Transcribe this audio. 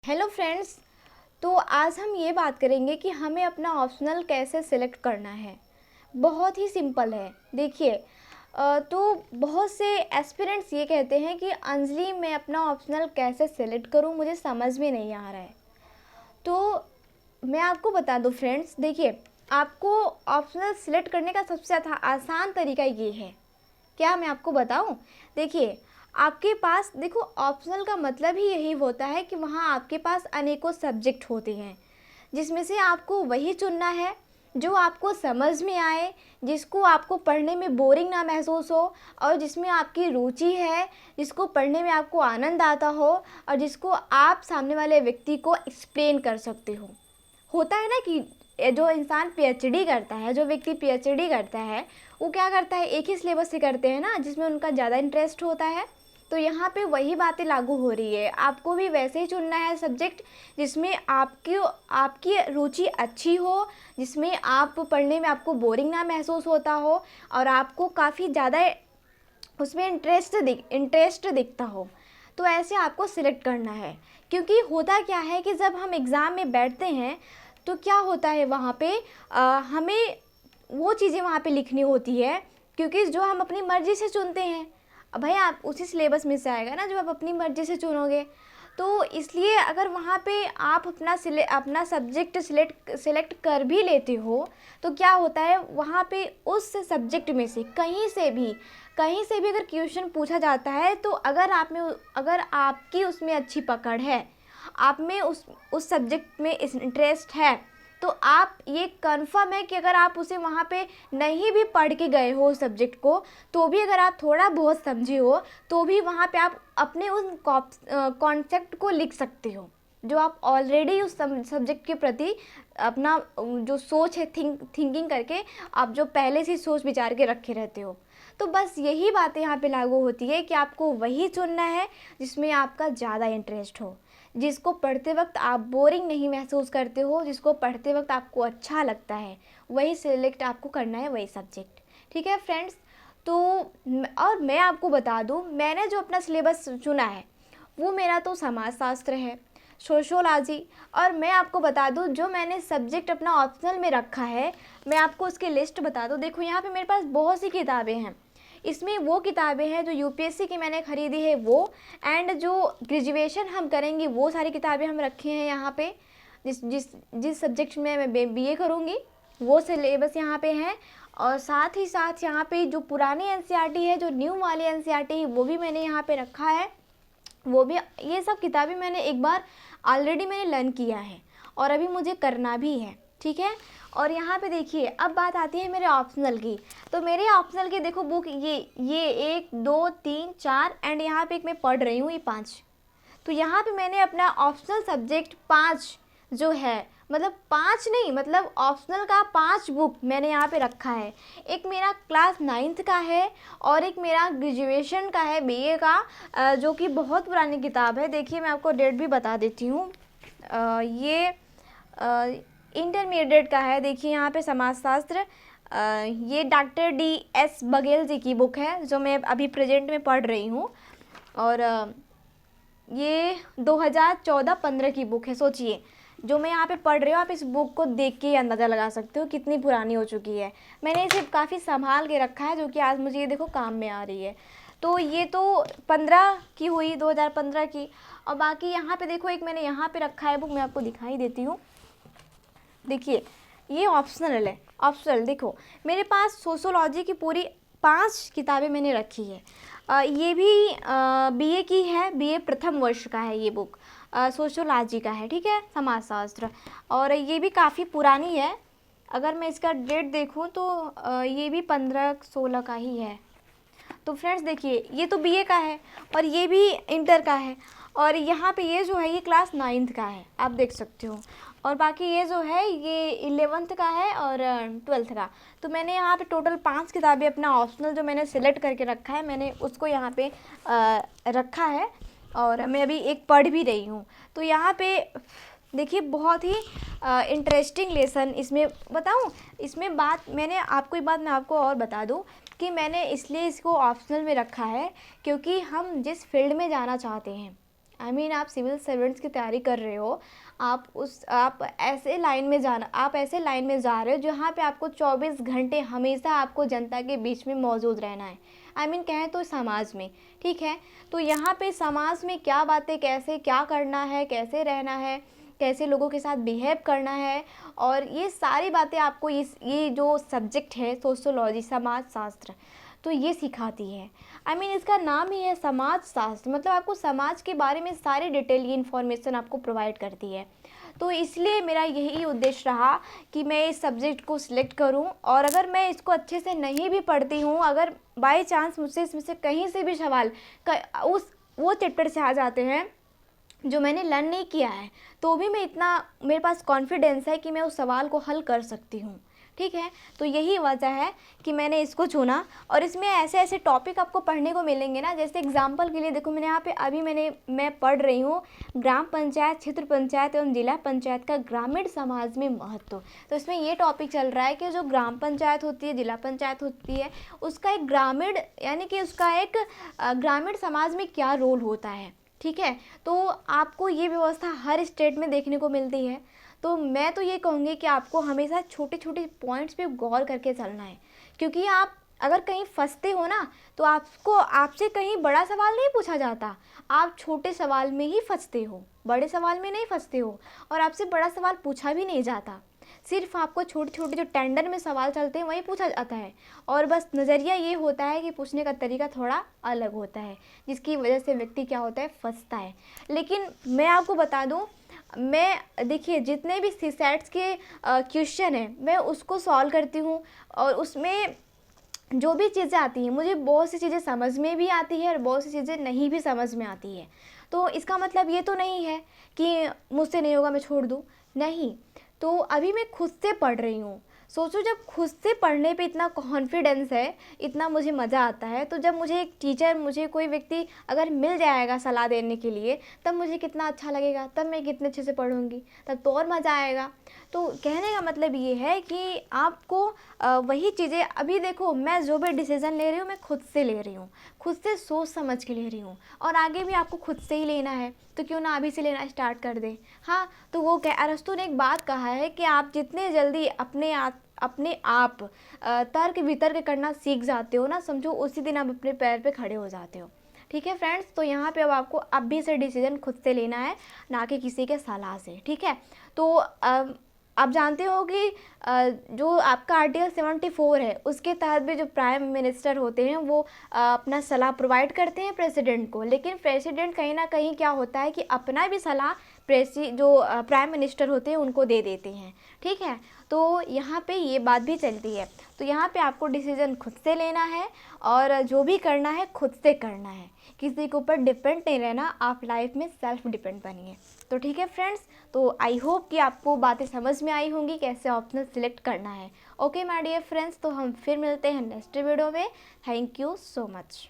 Hello friends. तो आज हम ये बात करेंगे कि हमें अपना ऑप्शनल कैसे सिलेक्ट करना है। बहुत ही सिंपल है। देखिए तो बहुत से एस्पिरेंट्स ये कहते हैं कि अंजलि मैं अपना ऑप्शनल कैसे सिलेक्ट करूं, मुझे समझ में नहीं आ रहा है। तो मैं आपको बता दूं फ्रेंड्स, देखिए आपको ऑप्शनल सिलेक्ट करने का सबसे आसान तरीका ये है। क्या मैं आपको बताऊं? देखिए आपके पास, देखो ऑप्शनल का मतलब ही यही होता है कि वहाँ आपके पास अनेकों सब्जेक्ट होते हैं जिसमें से आपको वही चुनना है जो आपको समझ में आए, जिसको आपको पढ़ने में बोरिंग ना महसूस हो और जिसमें आपकी रुचि है, जिसको पढ़ने में आपको आनंद आता हो और जिसको आप सामने वाले व्यक्ति को एक्सप्लेन कर सकते हो। होता है ना कि जो इंसान पीएचडी करता है, जो व्यक्ति पीएचडी करता है वो क्या करता है, एक ही सिलेबस से करते हैं ना जिसमें उनका ज़्यादा इंटरेस्ट होता है। तो यहाँ पे वही बातें लागू हो रही है। आपको भी वैसे ही चुनना है सब्जेक्ट जिसमें आपकी रुचि अच्छी हो, जिसमें आप पढ़ने में आपको बोरिंग ना महसूस होता हो और आपको काफ़ी ज़्यादा उसमें इंटरेस्ट दिखता हो। तो ऐसे आपको सिलेक्ट करना है। क्योंकि होता क्या है कि जब हम एग्ज़ाम में बैठते हैं तो क्या होता है, वहाँ पे हमें वो चीज़ें वहाँ पे लिखनी होती है क्योंकि जो हम अपनी मर्ज़ी से चुनते हैं। अब भाई आप उसी सिलेबस में से आएगा ना जो आप अपनी मर्ज़ी से चुनोगे। तो इसलिए अगर वहाँ पे आप अपना सब्जेक्ट सिलेक्ट कर भी लेते हो तो क्या होता है, वहाँ पे उस सब्जेक्ट में से कहीं से भी अगर क्वेश्चन पूछा जाता है तो अगर आपकी उसमें अच्छी पकड़ है, आप में उस सब्जेक्ट में इंटरेस्ट है, तो आप ये कंफर्म है कि अगर आप उसे वहाँ पे नहीं भी पढ़ के गए हो उस सब्जेक्ट को, तो भी अगर आप थोड़ा बहुत समझे हो तो भी वहाँ पे आप अपने उस कॉन्सेप्ट को लिख सकते हो जो आप ऑलरेडी उस सब्जेक्ट के प्रति अपना जो सोच है, थिंकिंग करके आप जो पहले से सोच विचार के रखे रहते हो। तो बस यही बातें यहाँ पे लागू होती है कि आपको वही चुनना है जिसमें आपका ज़्यादा इंटरेस्ट हो, जिसको पढ़ते वक्त आप बोरिंग नहीं महसूस करते हो, जिसको पढ़ते वक्त आपको अच्छा लगता है, वही सिलेक्ट आपको करना है, वही सब्जेक्ट। ठीक है फ्रेंड्स। तो और मैं आपको बता दूं, मैंने जो अपना सिलेबस चुना है वो मेरा तो समाजशास्त्र है, सोशियोलॉजी। और मैं आपको बता दूं जो मैंने सब्जेक्ट अपना ऑप्शनल में रखा है, मैं आपको उसकी लिस्ट बता दूं। देखो यहाँ पे मेरे पास बहुत सी किताबें हैं। इसमें वो किताबें हैं जो यूपीएससी की मैंने ख़रीदी है वो, एंड जो ग्रेजुएशन हम करेंगे वो सारी किताबें हम रखे हैं यहाँ पे। जिस जिस जिस सब्जेक्ट में मैं बीए करूँगी वो सिलेबस यहाँ पे है। और साथ ही साथ यहाँ पे जो पुरानी एनसीईआरटी है, जो न्यू वाली एनसीईआरटी है, वो भी मैंने यहाँ पे रखा है। वो भी, ये सब किताबें मैंने एक बार ऑलरेडी मैंने लर्न किया है और अभी मुझे करना भी है। ठीक है। और यहाँ पे देखिए अब बात आती है मेरे ऑप्शनल की। तो मेरे ऑप्शनल की देखो बुक ये 1 2 3 4 एंड यहाँ पे एक मैं पढ़ रही हूँ, ये 5। तो यहाँ पे मैंने अपना ऑप्शनल सब्जेक्ट 5 जो है, मतलब 5 नहीं, मतलब ऑप्शनल का 5 बुक मैंने यहाँ पे रखा है। एक मेरा क्लास 9th का है और एक मेरा ग्रेजुएशन का है, बीए का, जो कि बहुत पुरानी किताब है। देखिए मैं आपको डेट भी बता देती हूँ। ये इंटरमीडिएट का है। देखिए यहाँ पे समाजशास्त्र, ये डॉक्टर DS बघेल जी की बुक है जो मैं अभी प्रेजेंट में पढ़ रही हूँ। और ये 2014-15 की बुक है। सोचिए जो मैं यहाँ पे पढ़ रही हूँ, आप इस बुक को देख के अंदाज़ा लगा सकते हो कितनी पुरानी हो चुकी है। मैंने इसे काफ़ी संभाल के रखा है जो कि आज मुझे ये देखो काम में आ रही है। तो ये तो 15 की हुई, 2015 की। और बाकी यहाँ पे देखो एक मैंने यहाँ पे रखा है बुक, मैं आपको दिखाई देती हूँ। देखिए ये ऑप्शनल है। ऑप्शनल देखो मेरे पास सोशियोलॉजी की पूरी 5 किताबें मैंने रखी है। ये भी बीए की है, बीए प्रथम वर्ष का है ये बुक, सोशियोलॉजी का है। ठीक है, समाजशास्त्र। और ये भी काफ़ी पुरानी है। अगर मैं इसका डेट देखूं तो ये भी 15-16 का ही है। तो फ्रेंड्स देखिए ये तो बीए का है और ये भी इंटर का है। और यहाँ पे ये जो है ये क्लास 9th का है, आप देख सकते हो। और बाकी ये जो है ये 11th का है और 12th का। तो मैंने यहाँ पे टोटल 5 किताबें अपना ऑप्शनल जो मैंने सिलेक्ट करके रखा है, मैंने उसको यहाँ पे रखा है और मैं अभी एक पढ़ भी रही हूँ। तो यहाँ पे देखिए बहुत ही इंटरेस्टिंग लेसन इसमें बताऊँ। इसमें बात मैंने आपको एक बात मैं आपको और बता दूँ कि मैंने इसलिए इसको ऑप्शनल में रखा है क्योंकि हम जिस फील्ड में जाना चाहते हैं, आप सिविल सर्वेंट्स की तैयारी कर रहे हो, आप ऐसे लाइन में जा रहे हो जहाँ पे आपको 24 घंटे हमेशा आपको जनता के बीच में मौजूद रहना है। कहें तो समाज में, ठीक है। तो यहाँ पे समाज में क्या बातें, कैसे क्या करना है, कैसे रहना है, कैसे लोगों के साथ बिहेव करना है, और ये सारी बातें आपको ये जो सब्जेक्ट है सोशियोलॉजी, समाज शास्त्र, तो ये सिखाती है। इसका नाम ही है समाज शास्त्र, मतलब आपको समाज के बारे में सारी डिटेल ये इन्फॉर्मेशन आपको प्रोवाइड करती है। तो इसलिए मेरा यही उद्देश्य रहा कि मैं इस सब्जेक्ट को सिलेक्ट करूं, और अगर मैं इसको अच्छे से नहीं भी पढ़ती हूं, अगर बाय चांस मुझसे इसमें से कहीं से भी सवाल वो चैप्टर से आ जाते हैं जो मैंने लर्न नहीं किया है, तो भी मेरे पास कॉन्फिडेंस है कि मैं उस सवाल को हल कर सकती हूँ, ठीक है। तो यही वजह है कि मैंने इसको चुना, और इसमें ऐसे ऐसे टॉपिक आपको पढ़ने को मिलेंगे ना। जैसे एग्जांपल के लिए देखो, मैंने यहाँ पे मैं पढ़ रही हूँ ग्राम पंचायत, क्षेत्र पंचायत एवं जिला पंचायत का ग्रामीण समाज में महत्व। तो इसमें ये टॉपिक चल रहा है कि जो ग्राम पंचायत होती है, जिला पंचायत होती है, उसका एक ग्रामीण ग्रामीण समाज में क्या रोल होता है, ठीक है। तो आपको ये व्यवस्था हर स्टेट में देखने को मिलती है। तो मैं तो ये कहूँगी कि आपको हमेशा छोटे छोटे पॉइंट्स पे गौर करके चलना है, क्योंकि आप अगर कहीं फंसते हो ना, तो आपसे कहीं बड़ा सवाल नहीं पूछा जाता, आप छोटे सवाल में ही फंसते हो, बड़े सवाल में नहीं फंसते हो, और आपसे बड़ा सवाल पूछा भी नहीं जाता। सिर्फ आपको छोटे छोटे जो टेंडर में सवाल चलते हैं वही पूछा जाता है, और बस नज़रिया ये होता है कि पूछने का तरीका थोड़ा अलग होता है, जिसकी वजह से व्यक्ति क्या होता है, फंसता है। लेकिन मैं आपको बता दूं, देखिए जितने भी सीसैट्स के क्वेश्चन हैं मैं उसको सॉल्व करती हूँ, और उसमें जो भी चीज़ें आती हैं मुझे बहुत सी चीज़ें समझ में भी आती है और बहुत सी चीज़ें नहीं भी समझ में आती है। तो इसका मतलब ये तो नहीं है कि मुझसे नहीं होगा मैं छोड़ दूँ, नहीं। तो अभी मैं खुद से पढ़ रही हूँ। सोचो, जब खुद से पढ़ने पे इतना कॉन्फिडेंस है, इतना मुझे मज़ा आता है, तो जब मुझे एक टीचर, मुझे कोई व्यक्ति अगर मिल जाएगा सलाह देने के लिए, तब मुझे कितना अच्छा लगेगा, तब मैं कितने अच्छे से पढ़ूंगी, तब तो और मज़ा आएगा। तो कहने का मतलब ये है कि आपको वही चीज़ें, अभी देखो मैं जो भी डिसीज़न ले रही हूँ मैं खुद से ले रही हूँ, खुद से सोच समझ के ले रही हूँ, और आगे भी आपको खुद से ही लेना है, तो क्यों ना अभी से लेना स्टार्ट कर दें। हाँ, तो वो अरस्तू ने एक बात कहा है कि आप जितने जल्दी अपने आप तर्क वितर्क करना सीख जाते हो ना, समझो उसी दिन आप अपने पैर पे खड़े हो जाते हो, ठीक है फ्रेंड्स। तो यहाँ पे अब आपको अभी से डिसीजन खुद से लेना है, ना कि किसी के सलाह से, ठीक है। तो आप जानते हो कि जो आपका आर्टिकल 74 है उसके तहत भी जो प्राइम मिनिस्टर होते हैं वो अपना सलाह प्रोवाइड करते हैं प्रेसिडेंट को, लेकिन प्रेसिडेंट कहीं ना कहीं क्या होता है कि अपना भी सलाह जो प्राइम मिनिस्टर होते हैं उनको दे देते हैं, ठीक है। तो यहाँ पे ये बात भी चलती है। तो यहाँ पे आपको डिसीजन खुद से लेना है, और जो भी करना है खुद से करना है, किसी के ऊपर डिपेंड नहीं रहना, आप लाइफ में सेल्फ डिपेंड बनिए। तो ठीक है फ्रेंड्स, तो आई होप कि आपको बातें समझ में आई होंगी कैसे ऑप्शनल सिलेक्ट करना है। ओके माय डियर फ्रेंड्स, तो हम फिर मिलते हैं नेक्स्ट वीडियो में। Thank you so much.